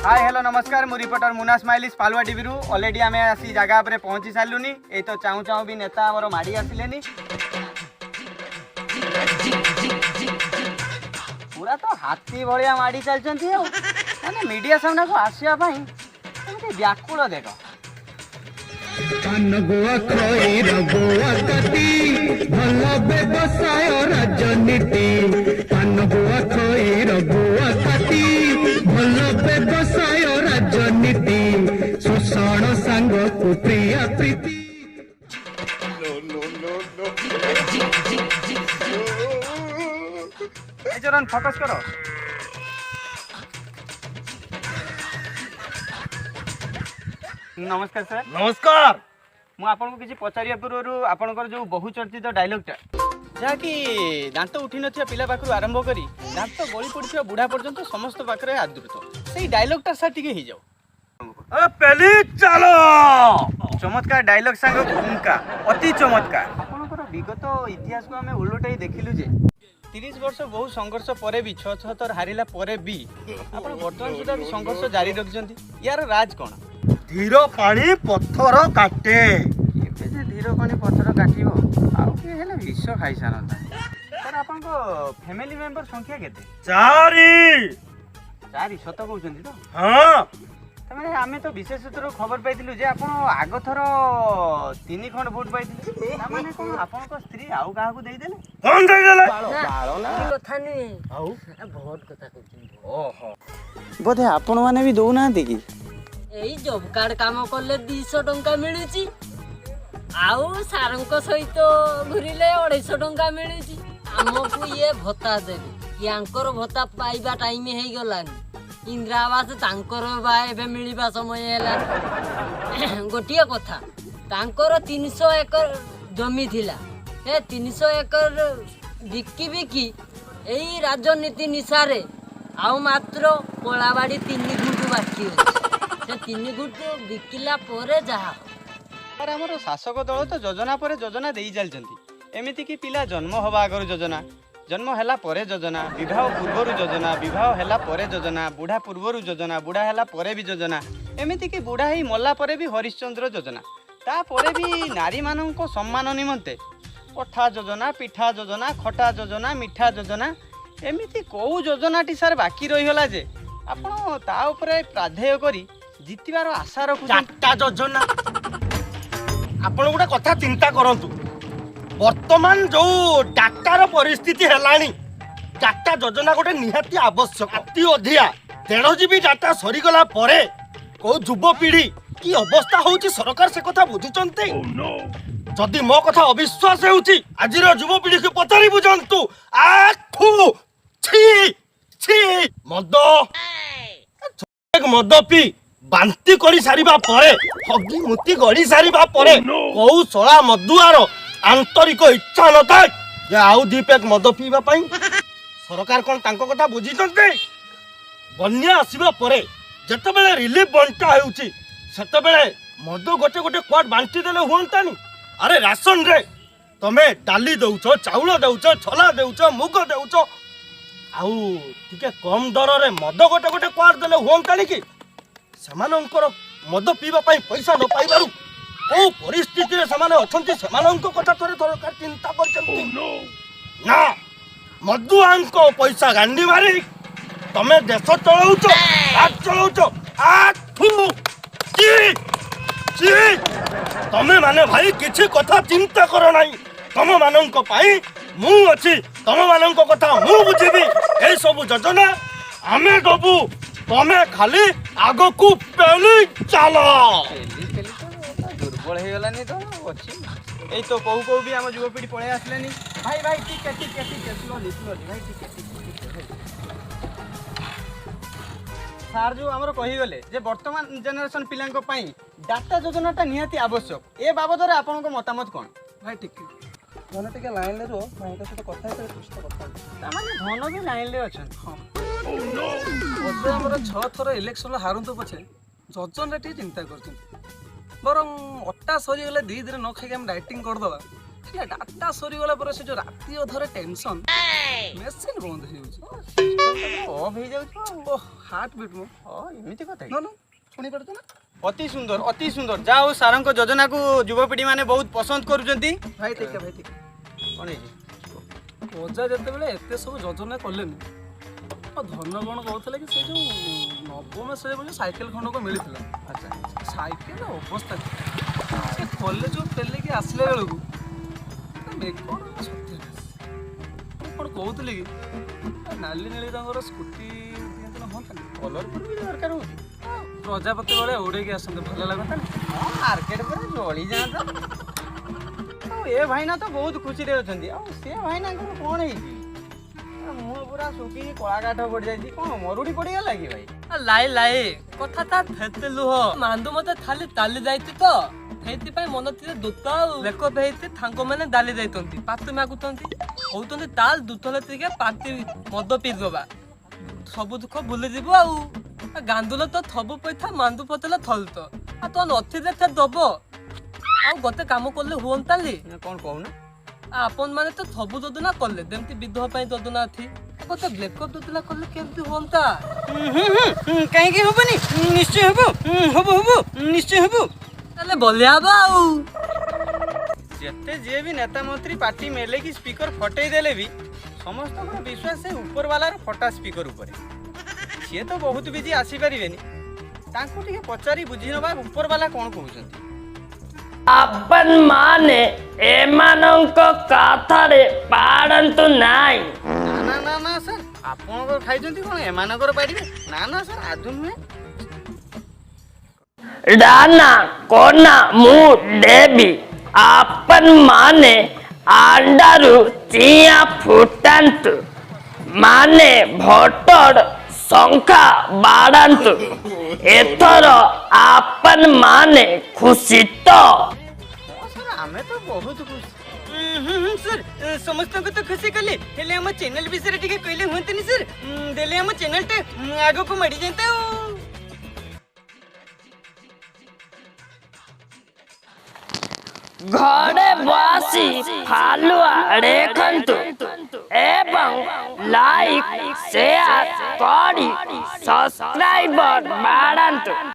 Hi hello नमस्कार मु reporter मुना स्माइलिस पालुआ TV रु ऑलरेडी आमे आसी जगह पर पहुंची सारूनी ए तो चाहू चाहू भी नेता हमर माड़ी आसिलेनी पूरा तो हाथी भलिया माड़ी चलचंती माने मीडिया सामने को आसिया भाई एमती व्याकुल देखो पान गोआ खोई रगोआ कति भल व्यवसाय राजनीति पान गोआ खोई रगोआ कति भल व्यवसाय राजनीति शोषण सांग को प्रिया प्रीति चरण फोकस करो नमस्कार सर नमस्कार मु आपन को किसी पचारिया पूर्व आपनकर जो बहुचर्चित डायलॉगटा जहाँकि दांत उठी नथिया पिला पाखरु आरंभ करी दांत गली पड़िथिया बुढ़ा पर्यंत समस्त पाखरे आदृत सेही डायलॉगटा सर टिके ही जाओ अरे पहली चलो चमत्कार डायलॉग संग भूमिका अति चमत्कार आपनकर विगत इतिहास को हमें उलटाई देखिलु जे 30 वर्ष बहु संघर्ष परे भी 6 हारिला परे भी आपण वर्तमान सुधा भी संघर्ष जारी रखजंती यार राज कोन धीर पानी पत्थर काटे एबे जे धीर पानी पत्थर काटियो आउ के हेले विष खाई सारंता सर आपन को फैमिली मेंबर संख्या केते चारि सत कहउचंती तो हाँ तमाने आमे तो विशेष सूत्र खबर पाइथिलु जे आपण आगो थरो 3 खंड वोट पाइथिलु तमाने कोन आपन को स्त्री आउ काहा को देई देले कौन दे देले बाळो ना कथा नहीं आउ बहुत कथा कहते ओहो बोधे आपण माने भी दउ ना देखि एई जॉब कार्ड काम करले 200 टंका मिलुची आउ सारंक सहित घुरिले 250 टंका मिलुची हमकु ये भत्ता देबे यांकर भत्ता पाइबा टाइम हे गलानी इंदिरा आवास तांकर बा एबे मिलिबा समय हैला गोटिया कथा तांकर 300 एकर जमी थिला ए 300 एकर बिकी बिकी एई राजनीति निसारे आउ मात्र कोलाबाड़ी 3 गुंटू बाकी अछि से 3 गुंटू बिकिला पोरे जहा और हमर शासक दल तो योजना पर योजना देई चलचंती एमिति कि पिला जन्म हवा आगर योजना जन्म हैला परे योजना विवाह पूर्वरु योजना विवाह हैला परे योजना बुढ़ा पूर्वरु योजना बुढ़ा हैला परे भी योजना एमिति कि बुढ़ा ही मल्ला परे भी हरिश्चंद्र योजना ता परे भी नारी माननको सम्मान निमंते पठा योजना पिठा योजना खटा योजना मिठा योजना एमिति को योजनाटी सर बाकी रही होला जे आपण ता ऊपर प्राध्याय करी जितिबार आशा रखु चारटा योजना आपण गोटे कथा चिंता करंतु वर्तमान जो डाक्टर परिस्थिति हेलानी डाटा योजना गोटे निहाती आवश्यक अति अधिया 1.5 GB डाटा सरीगला परे को युवपीढ़ी की अवस्था होची सरकार से कथा बुझुचंती जदि मो कथा अविश्वास होची आजिर युवपीढ़ी को पचारि बुझंतु आठू छी छी मद एक मद पी बांती करी सारिबा परे हगी मुती गड़ी सारिबा परे कोउ सोळा मदुआर आंतरिक इच्छा न था जे आउ 2 पैक मद पीवा पाई सरकार कोन तांको कथा बुझिचंते बन्या आसीबा परे जतबेले रिलीफ बंटा हेउची सेतबेले मद गोटे गोटे क्वाड बांटी देले हुंतानी अरे राशन रे तमे डाली दउचो चाउल दउचो छोला दउचो मुग दउचो आउ टिके कम दर रे मद गोटे गोटे क्वाड देले हुंतानी कि समानंकर मद पीवा पाई पैसा न पाइबारु ओ परिस्थिति रे समाने अछंती समानंक कथा थरे सरकार चिंता करचंती ना मधुआंको पैसा गांडी मारी तमे देश चलाउचो आज चलाउचो आठू ची ची तमे माने भाई किछि कथा चिंता करो नाही तम मानंक पाई मु अछि तम मानंक कथा मु बुझिबी ए सब योजना आमे दबु तमे खाली आगो को पेली चलो दुर्बल हो गलानी तो अच्छी ए तो कहू कहू भी हम युवपीढ़ी पळे आसलेनी भाई भाई ठीक है स्लोली भाई ठीक है सार जो हमर कहि गले जे वर्तमान जनरेशन पिलांको पई डाटा योजनाटा निहाती आवश्यक ए बाबद रे आपन को मतामत कोन भाई ठीक धन टिके लाइन ले रो भाई का सहित कथा है कुछ तो कथा ता माने धन भी लाइन ले अछन हां बोले हमर 6 थर इलेक्शन हारंतो पछे जजन रे टी चिंता करछन बरं अट्टा सरी गले 2 दिन न खाई हम डाइटिंग कर दवा या डाटा सरीगला पर से जो राति अधरे टेंशन मेसिन बंद हो जाଉଛି ଅଫ୍ ହେଇଯାଉଛି ओ हार्ट बीट मो ଏମିତି କଥା नो नो सुनी पड़तो ना ଅତି ସୁନ୍ଦର ଯାହା ହଉ ସାରଙ୍କ ଯୋଜନାକୁ ଯୁବପିଢ଼ି ମାନେ ବହୁତ ପସନ୍ଦ କରୁଛନ୍ତି। भाई ठीक है କ'ଣ ହେଇଛି ଅଜା ଯେତେବେଳେ ଏତେ ସବୁ ଯୋଜନା କଲେନି ଧନ କଣ କହୁଥିଲେ କି ସେ ଯୋଉ ନବମ ଶ୍ରେଣୀ ବୋଲି ସାଇକେଲ ଖଣ୍ଡକ ମିଳିଥିଲା ଆଚ୍ଛା ସାଇକେଲ ଅବସ୍ଥା ସେ କଲେଜ ଫେରିକି ଆସିଲା ବେଳକୁ କଣ ସତ୍ୟ କଣ କହୁଥିଲି କି ନାଲି ନେଳି ରଙ୍ଗର ସ୍କୁଟି ଦିଅନ୍ତି ହୁଅନ୍ତାନି କଲର୍ ବି ଦରକାର ହେଉଛି ପ୍ରଜାପତି ବେଳେ ଉଡ଼େଇକି ଆସନ୍ତେ ଭଲ ଲାଗନ୍ତାନି ମାର୍କେଟ ପୁରା ଜଳି ଯାଆନ୍ତା। ଆଉ ଏ ଭାଇନା ତ ବହୁତ ଖୁସିରେ ଅଛନ୍ତି ଆଉ ସେ ଭାଇନାଙ୍କର କ'ଣ ହେଇଛି ମୁହଁ ପୁରା ଶୁଖିକି କଳା କାଠ ପଡ଼ିଯାଇଛି କ'ଣ ମରୁଡ଼ି ପଡ଼ିଗଲା କି ଭାଇ লাই লাই কথা তা থেতে লুহ মান্দু মতে থালি তালি যাইতি তো সেইଥିପାଇଁ ମନ ଥିଲେ ଦୂତ ଆଉ ଲେକ ହେଇତି ଥାଙ୍କ ମାନେ ଡାଲି ଯାଇଛନ୍ତି ପାତି ମାଗୁଛନ୍ତି କହୁଛନ୍ତି ତାଲ ଦୁତଲେ ଟିକେ ପାତି ମଦ ପିଇଦବା ସବୁ ଦୁଃଖ ଭୁଲିଯିବୁ ଆଉ ଗାନ୍ଦୁଲ ତ ଥବୁ ପଇଥା ମାନ୍ଦୁ ପତେଲେ ଥଲତ ଆଉ ତ ନଥିଲେ ତେ ଦବ ଆଉ ଗୋଟେ କାମ କଲେ ହୁଅନ୍ତାଲି କ'ଣ କହୁନ ଆପଣ ମାନେ ତ ସବୁ ଯୋଜନା କଲେ ଯେମିତି ବିଧବା ପାଇଁ ଯୋଜନା ଅଛି ଗୋଟେ ବ୍ଲେକଅପ୍ ଯୋଜନା କଲେ କେମିତି ହୁଅନ୍ତା କାହିଁକି ହବନି ନିଶ୍ଚୟ ହବ ନିଶ୍ଚୟ ହବ ତାହେଲେ ବଲିଆ ହବ ଆଉ ଯେତେ ଯିଏ ବି ନେତା ମନ୍ତ୍ରୀ ପାର୍ଟି ମେଲେ କି ସ୍ପିକର ଫଟେଇ ଦେଲେ ବି ସମସ୍ତଙ୍କର ବିଶ୍ୱାସ ସେ ଉପର ବାଲାର ଫଟା ସ୍ପିକର ଉପରେ ସିଏ ତ ବହୁତ ବିଜି ଆସିପାରିବେନି ତାଙ୍କୁ ଟିକେ ପଚାରି ବୁଝି ନେବା ଉପର ବାଲା କ'ଣ କହୁଛନ୍ତି ଆପଣ ମାନେ ଏମାନଙ୍କ କଥାରେ ପାଡ଼ନ୍ତୁ ନାହିଁ ନା ନା ନା ସାର୍ ଆପଣଙ୍କର ଖାଇଛନ୍ତି କ'ଣ ଏମାନଙ୍କର ପାରିବେ ନା ନା ସାର୍ ଆଦୌ ନୁହେଁ ଦାନା କୋନା ମୁଁ ଦେବି ଆପଣ ମାନେ ଆଣ୍ଡାରୁ ଚିଆଁ ଫୁଟାନ୍ତୁ ମାନେ ଭୋଟର ସଂଖ୍ୟା ବାଢ଼ାନ୍ତୁ ଏଥର ଆପଣ ମାନେ ଖୁସି ତ ସାର୍ ଆମେ ତ ବହୁତ ଖୁସି ସାର୍ ସମସ୍ତଙ୍କୁ ତ ଖୁସି କଲେ ହେଲେ ଆମ ଚ୍ୟାନେଲ ବିଷୟରେ ଟିକେ କହିଲେ ହୁଅନ୍ତାନି ସାର୍ ଦେଲେ ଆମ ଚ୍ୟାନେଲଟା ଆଗକୁ ମାଡ଼ିଯାନ୍ତା ଆଉ ଘରେ ବସି ହାଲୁଆ ଦେଖନ୍ତୁ ଏବଂ ଲାଇକ୍ ସେୟାର କରି ସବସ୍କ୍ରାଇବର ବାଢ଼ାନ୍ତୁ।